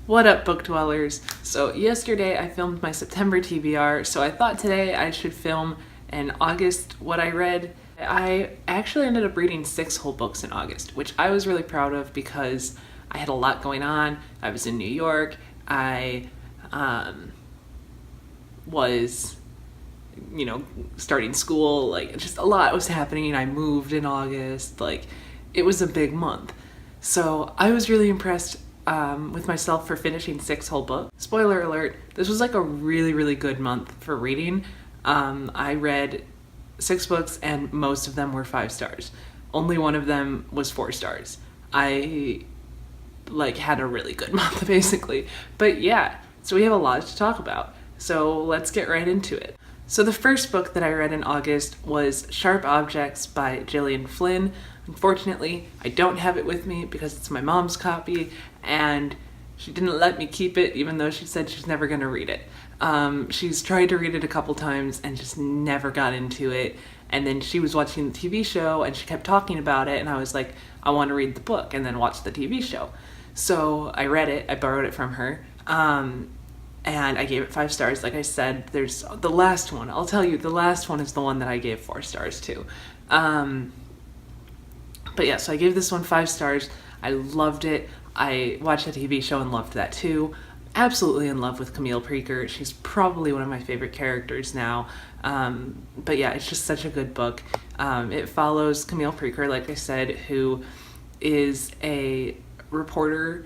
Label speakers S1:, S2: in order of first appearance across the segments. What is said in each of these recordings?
S1: What up, book dwellers? So yesterday I filmed my September TBR, so I thought today I should film in August what I read. I actually ended up reading 6 whole books in August, which I was really proud of because I had a lot going on. I was in New York. I was, starting school. Like, just a lot was happening. I moved in August. Like, it was a big month. So I was really impressed with myself for finishing 6 whole books. Spoiler alert, this was like a really, really good month for reading. I read 6 books and most of them were 5 stars. Only one of them was 4 stars. I had a really good month basically. But yeah, so we have a lot to talk about. So let's get right into it. So the first book that I read in August was Sharp Objects by Gillian Flynn. Unfortunately, I don't have it with me because it's my mom's copy and she didn't let me keep it even though she said she's never going to read it. She's tried to read it a couple times and just never got into it. And then she was watching the TV show and she kept talking about it and I was like, I want to read the book and then watch the TV show. So I read it, I borrowed it from her. And I gave it 5 stars. Like I said, there's the last one. I'll tell you, the last one is the one that I gave 4 stars to. But yeah, so I gave this one 5 stars. I loved it. I watched the TV show and loved that too. Absolutely in love with Camille Preaker. She's probably one of my favorite characters now. But yeah, it's just such a good book. It follows Camille Preaker, like I said, who is a reporter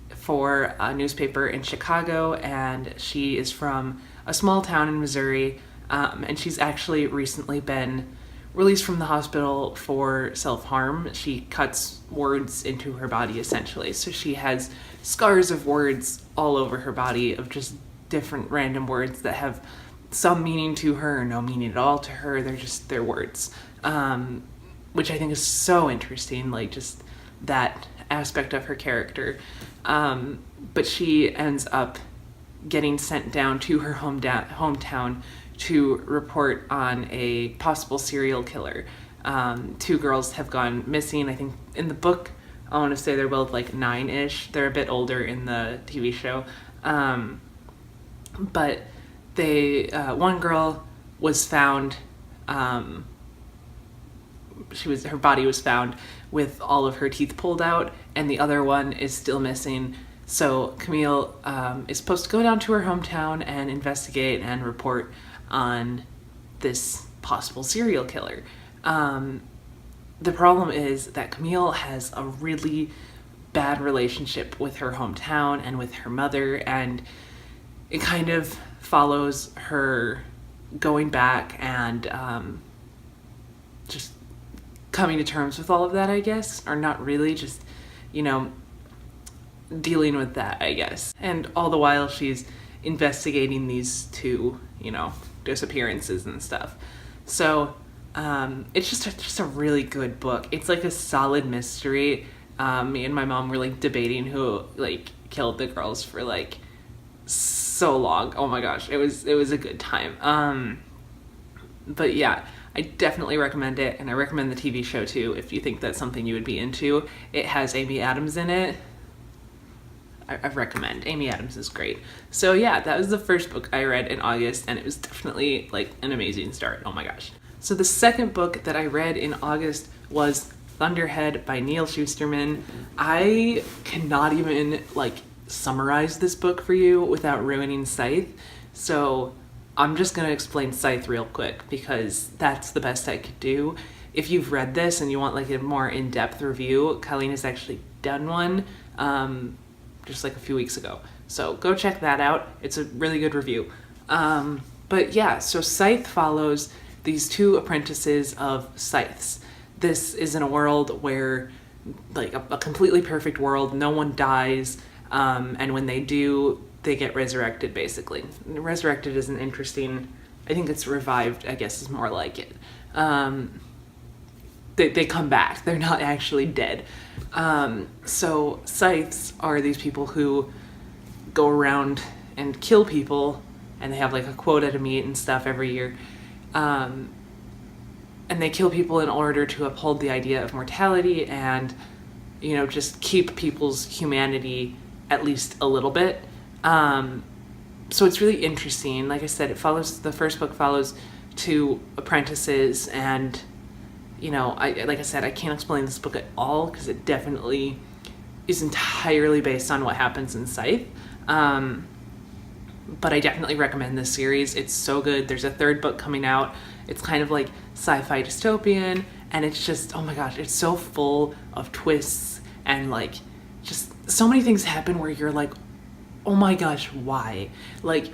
S1: for a newspaper in Chicago, and she is from a small town in Missouri, and she's actually recently been released from the hospital for self-harm. She cuts words into her body essentially, so she has scars of words all over her body of just different random words that have some meaning to her or no meaning at all to her. They're words, which I think is so interesting, like just that aspect of her character. But she ends up getting sent down to her hometown to report on a possible serial killer. 2 girls have gone missing. I think in the book, I want to say they're both like 9-ish. They're a bit older in the TV show. But one girl was found, her body was found with all of her teeth pulled out, and the other one is still missing. So Camille is supposed to go down to her hometown and investigate and report on this possible serial killer. The problem is that Camille has a really bad relationship with her hometown and with her mother, and it kind of follows her going back and just coming to terms with all of that, I guess, or not really, just, dealing with that, I guess. And all the while she's investigating these 2, disappearances and stuff. So it's just a really good book. It's like a solid mystery. Me and my mom were debating who killed the girls for so long. Oh my gosh, it was a good time. But yeah, I definitely recommend it, and I recommend the TV show too if you think that's something you would be into. It has Amy Adams in it. I recommend. Amy Adams is great. So yeah, that was the first book I read in August, and it was definitely an amazing start. Oh my gosh. So the second book that I read in August was Thunderhead by Neal Shusterman. I cannot even summarize this book for you without ruining Scythe. So I'm just going to explain Scythe real quick because that's the best I could do. If you've read this and you want a more in-depth review, Colleen has actually done one just a few weeks ago. So go check that out. It's a really good review. But yeah, so Scythe follows these 2 apprentices of scythes. This is in a world where a completely perfect world, no one dies, and when they do, they get resurrected basically. Resurrected is an interesting, I think it's revived, I guess is more like it. They come back, they're not actually dead. So scythes are these people who go around and kill people, and they have a quota to meet and stuff every year. And they kill people in order to uphold the idea of mortality and, just keep people's humanity at least a little bit. So it's really interesting. Like I said, the first book follows 2 apprentices, and like I said, I can't explain this book at all because it definitely is entirely based on what happens in Scythe. But I definitely recommend this series. It's so good. There's a 3rd book coming out. It's kind of like sci-fi dystopian, and it's just, oh my gosh, it's so full of twists, and like just so many things happen where you're like, oh my gosh, why? Like,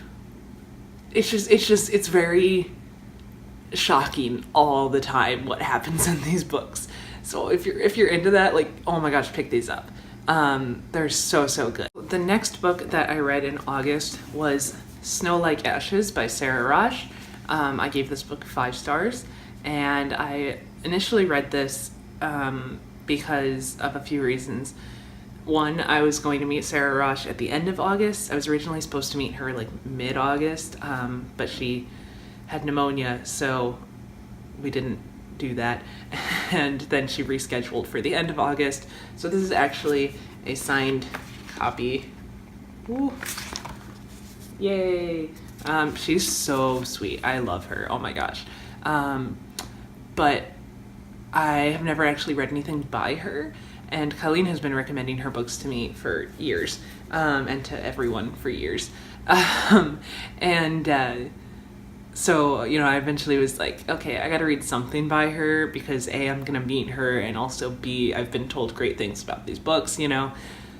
S1: it's very shocking all the time what happens in these books. So if you're into that, like, oh my gosh, pick these up. They're so good. The next book that I read in August was Snow Like Ashes by Sarah Rosh. I gave this book 5 stars, and I initially read this because of a few reasons. One, I was going to meet Sarah Rosh at the end of August. I was originally supposed to meet her like mid-August, but she had pneumonia, so we didn't do that. And then she rescheduled for the end of August. So this is actually a signed copy. Ooh. Yay. She's so sweet. I love her. Oh my gosh. But I have never actually read anything by her. And Colleen has been recommending her books to me for years, and to everyone for years. So, I eventually was like, okay, I gotta read something by her because A, I'm gonna meet her, and also B, I've been told great things about these books,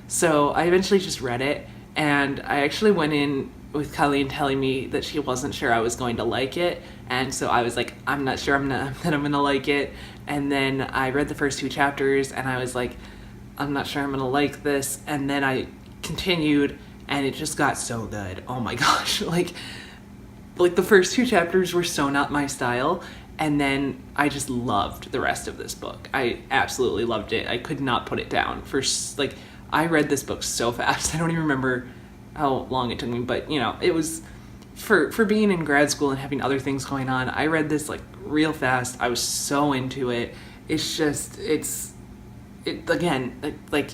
S1: So I eventually just read it, and I actually went in with Colleen telling me that she wasn't sure I was going to like it, and so I was like, I'm not sure that I'm gonna like it. And then I read the first 2 chapters, and I was like, I'm not sure I'm gonna like this. And then I continued, and it just got so good. Oh my gosh, like the first 2 chapters were so not my style, and then I just loved the rest of this book. I absolutely loved it. I could not put it down. I read this book so fast. I don't even remember how long it took me, but it was for being in grad school and having other things going on. I read this like real fast. I was so into it. Again, like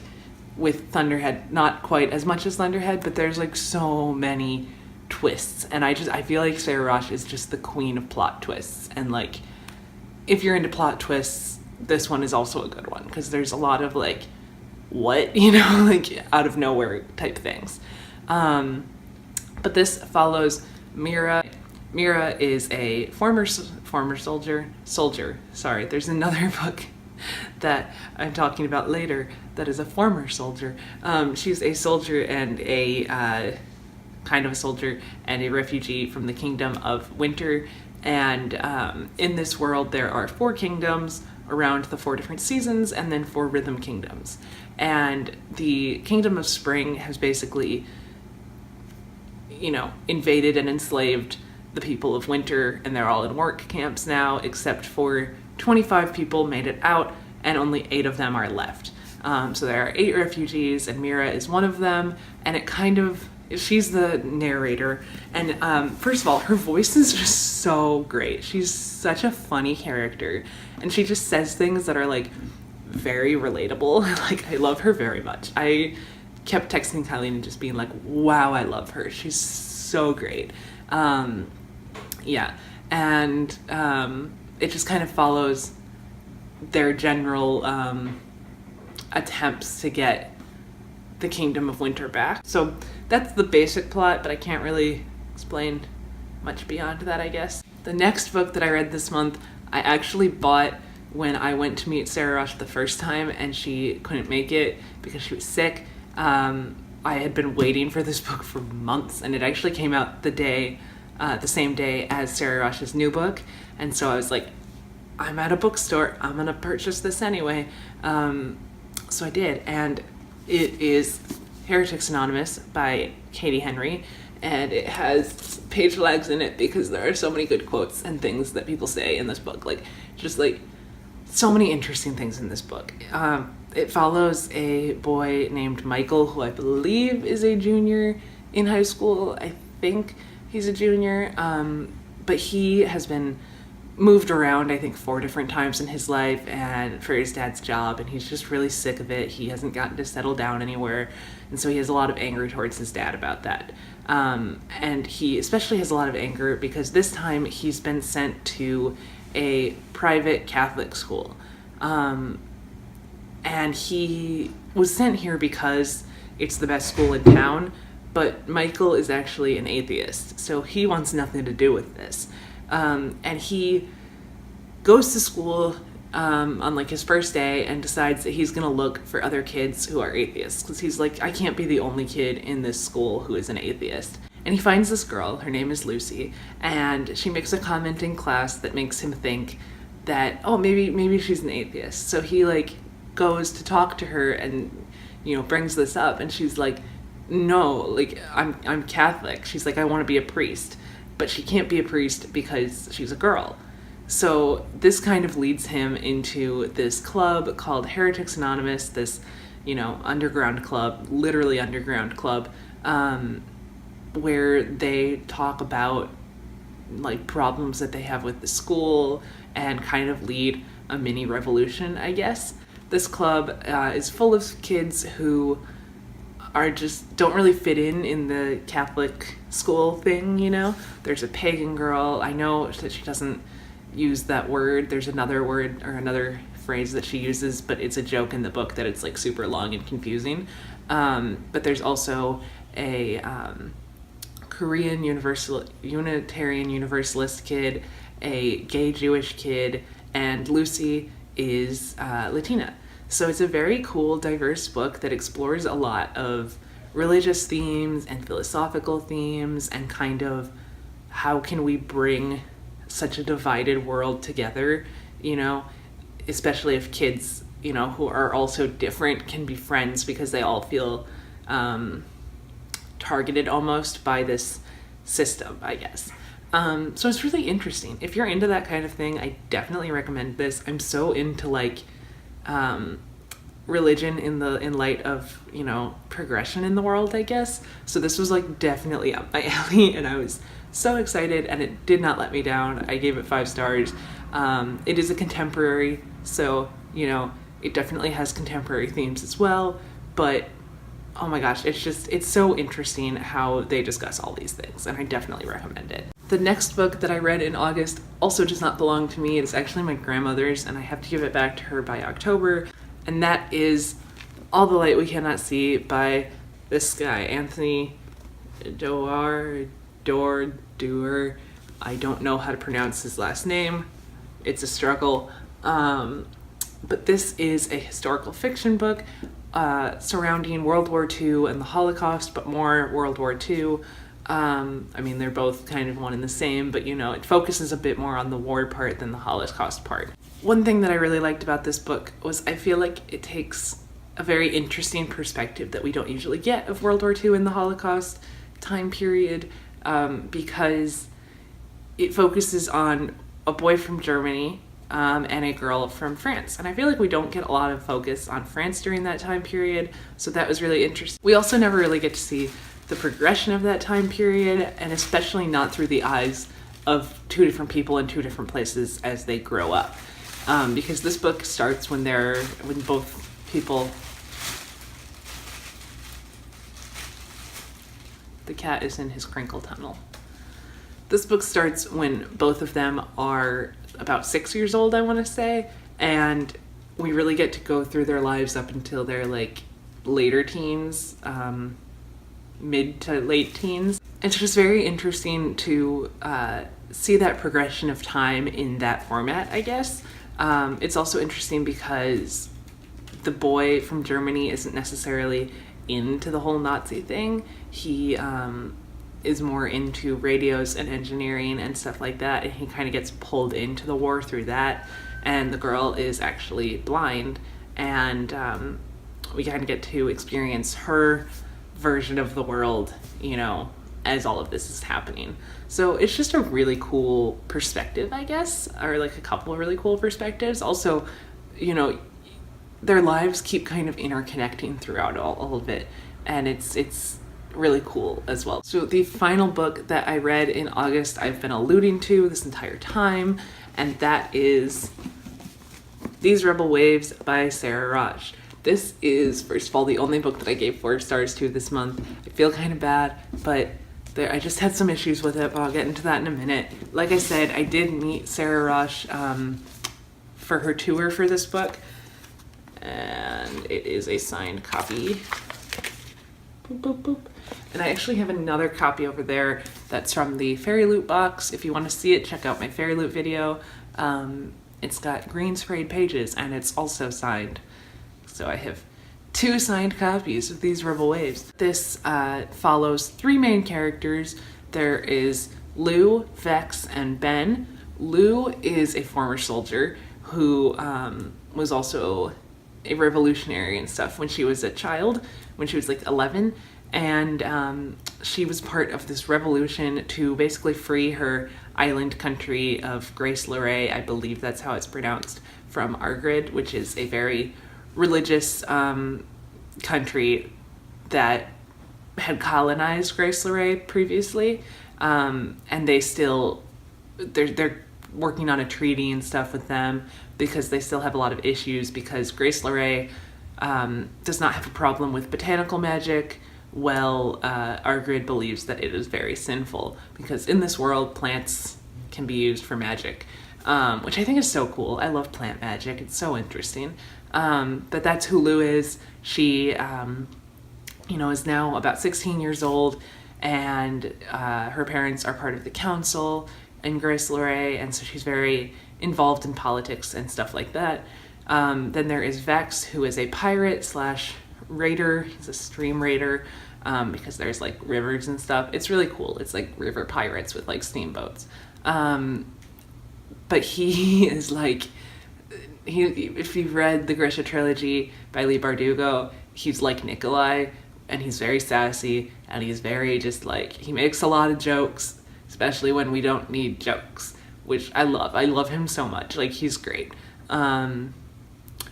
S1: with Thunderhead, not quite as much as Thunderhead, but there's like so many twists, and I feel like Sarah Rosh is just the queen of plot twists. And like, if you're into plot twists, this one is also a good one because there's a lot of like, what, like out of nowhere type things. But this follows Mira. Mira is a former soldier. Sorry, there's another book that I'm talking about later that is a former soldier. She's a soldier and a kind of a soldier and a refugee from the Kingdom of Winter. And in this world, there are 4 kingdoms around the 4 different seasons, and then 4 rhythm kingdoms. And the Kingdom of Spring has basically, invaded and enslaved the people of Winter, and they're all in work camps now, except for 25 people made it out, and only 8 of them are left. So there are 8 refugees, and Mira is one of them, and she's the narrator. And first of all, her voice is just so great. She's such a funny character, and she just says things that are like very relatable. Like, I love her very much. I kept texting Colleen and just being like, wow, I love her. She's so great. Yeah. And it just kind of follows their general attempts to get the Kingdom of Winter back. So that's the basic plot, but I can't really explain much beyond that, I guess. The next book that I read this month, I actually bought when I went to meet Sarah Rosh the first time, and she couldn't make it because she was sick. I had been waiting for this book for months, and it actually came out the same day as Sarah Rosh's new book. And so I was like, I'm at a bookstore, I'm gonna purchase this anyway. So I did, and it is Heretics Anonymous by Katie Henry, and it has page flags in it because there are so many good quotes and things that people say in this book. So many interesting things in this book. It follows a boy named Michael, who I believe is a junior in high school. I think he's a junior, but he has been moved around, I think, 4 different times in his life and for his dad's job, and he's just really sick of it. He hasn't gotten to settle down anywhere and so he has a lot of anger towards his dad about that. And he especially has a lot of anger because this time he's been sent to a private Catholic school. And he was sent here because it's the best school in town, but Michael is actually an atheist, so he wants nothing to do with this. And he goes to school on like his first day and decides that he's gonna look for other kids who are atheists, because he's like, I can't be the only kid in this school who is an atheist. And he finds this girl, her name is Lucy, and she makes a comment in class that makes him think that, oh, maybe she's an atheist. So he like goes to talk to her and, you know, brings this up, and she's like, no, like I'm Catholic. She's like, I want to be a priest, but she can't be a priest because she's a girl. So this kind of leads him into this club called Heretics Anonymous, this, you know, underground club, literally underground club, where they talk about like problems that they have with the school and kind of lead a mini revolution, I guess. This club is full of kids who are just don't really fit in the Catholic school thing, you know. There's a pagan girl. I know that she doesn't use that word. There's another word or another phrase that she uses, but it's a joke in the book that it's like super long and confusing. But there's also a Korean Unitarian Universalist kid, a gay Jewish kid, and Lucy is Latina. So it's a very cool, diverse book that explores a lot of religious themes and philosophical themes and kind of how can we bring such a divided world together, you know, especially if kids, you know, who are also different can be friends because they all feel targeted almost by this system, I guess. So it's really interesting. If you're into that kind of thing, I definitely recommend this. I'm so into like religion in light of, you know, progression in the world, I guess. So this was like definitely up my alley, and I was so excited, and it did not let me down. I gave it 5 stars. It is a contemporary, so, you know, it definitely has contemporary themes as well, but oh my gosh, it's so interesting how they discuss all these things, and I definitely recommend it. The next book that I read in August also does not belong to me. It's actually my grandmother's, and I have to give it back to her by October, and that is All the Light We Cannot See by this guy, Anthony Doerr. I don't know how to pronounce his last name. It's a struggle. But this is a historical fiction book surrounding World War II and the Holocaust, but more World War II. I mean, they're both kind of one and the same, but, you know, it focuses a bit more on the war part than the Holocaust part. One thing that I really liked about this book was I feel like it takes a very interesting perspective that we don't usually get of World War II and the Holocaust time period, because it focuses on a boy from Germany and a girl from France. And I feel like we don't get a lot of focus on France during that time period, so that was really interesting. We also never really get to see the progression of that time period, and especially not through the eyes of 2 different people in 2 different places as they grow up. Because this book starts when both people... The cat is in his crinkle tunnel. This book starts when both of them are about 6 years old, I want to say, and we really get to go through their lives up until their like later teens, mid to late teens. It's just very interesting to see that progression of time in that format, I guess. It's also interesting because the boy from Germany isn't necessarily into the whole Nazi thing. He is more into radios and engineering and stuff like that, and he kind of gets pulled into the war through that. And the girl is actually blind, and we kind of get to experience her version of the world, you know, as all of this is happening. So it's just a really cool perspective, I guess, or like a couple of really cool perspectives. Also, you know, their lives keep kind of interconnecting throughout all of it, and it's really cool as well. So the final book that I read in August I've been alluding to this entire time, and that is These Rebel Waves by Sarah Raj. This is, first of all, the only book that I gave 4 stars to this month. I feel kind of bad, but I just had some issues with it, but I'll get into that in a minute. Like I said, I did meet Sarah Rush for her tour for this book, and it is a signed copy. Boop, boop, boop. And I actually have another copy over there that's from the Fairy Loot box. If you want to see it, check out my Fairy Loot video. It's got green sprayed pages, and it's also signed. So I have 2 signed copies of these Rebel Waves. This follows 3 main characters. There is Lou, Vex, and Ben. Lou is a former soldier who was also a revolutionary and stuff when she was a child, when she was like 11. And she was part of this revolution to basically free her island country of Grace Lorraine, I believe that's how it's pronounced, from Argrid, which is a very religious country that had colonized Grace Lorraine previously, and they're working on a treaty and stuff with them because they still have a lot of issues, because Grace Lorraine does not have a problem with botanical magic. Well, Argrid believes that it is very sinful because in this world plants can be used for magic, which I think is so cool. I love plant magic. It's so interesting. But that's who Lou is. She, is now about 16 years old, and her parents are part of the council in Grace Lorraine, and so she's very involved in politics and stuff like that. Then there is Vex, who is a pirate / raider. He's a stream raider, because there's like rivers and stuff. It's really cool. It's like river pirates with like steamboats. But he is like, if you've read the Grisha trilogy by Leigh Bardugo, he's like Nikolai, and he's very sassy, and he's very just like, he makes a lot of jokes, especially when we don't need jokes, which I love. I love him so much. Like, he's great.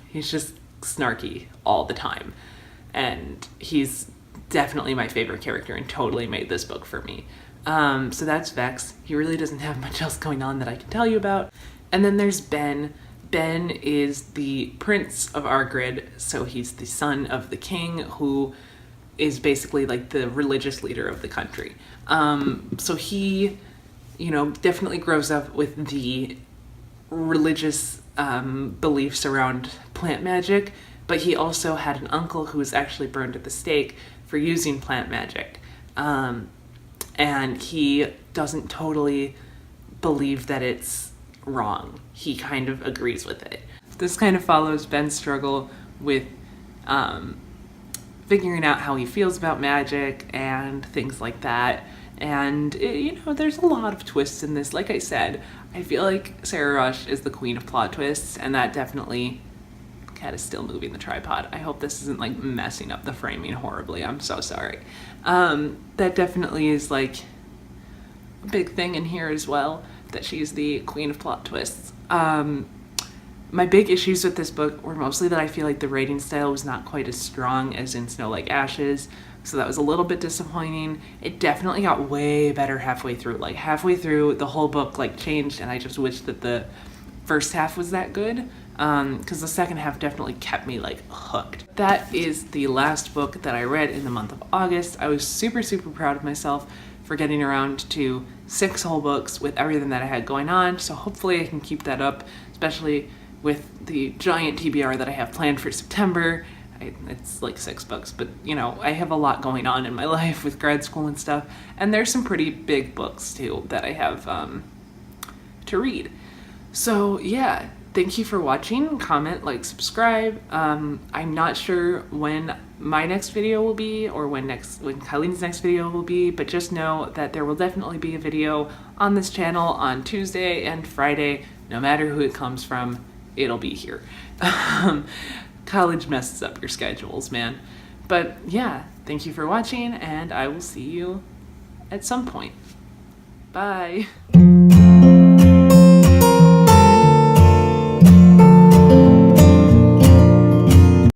S1: He's just snarky all the time, and he's definitely my favorite character and totally made this book for me. So that's Vex. He really doesn't have much else going on that I can tell you about. And then there's Ben. Ben is the prince of Argrid, so he's the son of the king, who is basically like the religious leader of the country. So he, definitely grows up with the religious beliefs around plant magic, but he also had an uncle who was actually burned at the stake for using plant magic. And he doesn't totally believe that it's wrong. He kind of agrees with it. This kind of follows Ben's struggle with figuring out how he feels about magic and things like that. And, there's a lot of twists in this. Like I said, I feel like Sarah Rush is the queen of plot twists, and that definitely... Cat is still moving the tripod. I hope this isn't like messing up the framing horribly. I'm so sorry. That definitely is like a big thing in here as well, that she's the queen of plot twists. My big issues with this book were mostly that I feel like the writing style was not quite as strong as in Snow Like Ashes, so that was a little bit disappointing. It definitely got way better halfway through. Like halfway through, the whole book like changed, and I just wish that the first half was that good, because the second half definitely kept me like hooked. That is the last book that I read in the month of August. I was super, super proud of myself for getting around to 6 whole books with everything that I had going on, so hopefully I can keep that up, especially with the giant TBR that I have planned for September. It's like 6 books, but I have a lot going on in my life with grad school and stuff, and there's some pretty big books too that I have to read. So yeah, thank you for watching. Comment, like, subscribe. I'm not sure when my next video will be, or when Kylene's next video will be, but just know that there will definitely be a video on this channel on Tuesday and Friday. No matter who it comes from, it'll be here. College messes up your schedules, man. But yeah, thank you for watching, and I will see you at some point. Bye.